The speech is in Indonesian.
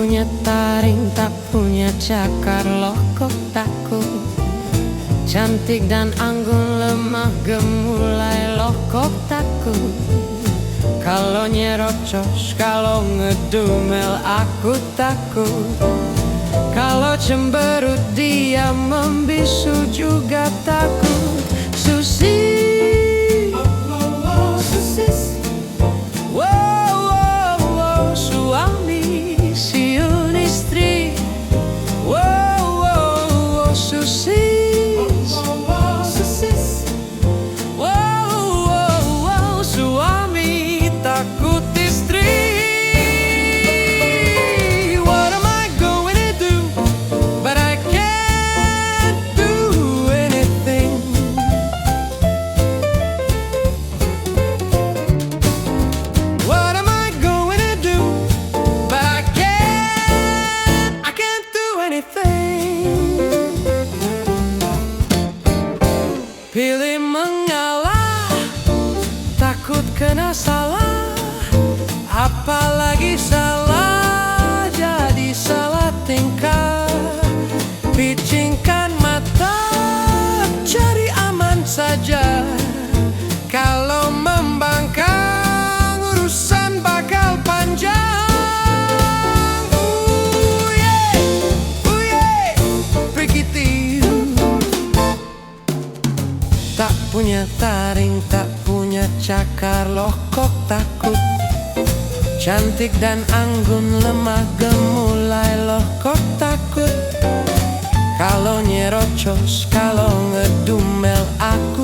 punya taring, tak punya cakar, loh kok takut. Cantik dan anggun, lemah gemulai, loh kok takut. Kalau nyerocos, kalau ngedumel, aku takut. Kalau cemberut, dia membisu, juga takut. Susi, pilih mengalah, takut kena salah, apalagi salah jadi salah tingkah. Picingkan mata, cari aman saja. Kalau membangkang, urusan bakal panjang. Tak punya taring, tak punya cakar, loh kok takut. Cantik dan anggun, lemah gemulai, loh kok takut. Kalau nyerocos, kalau ngedumel, aku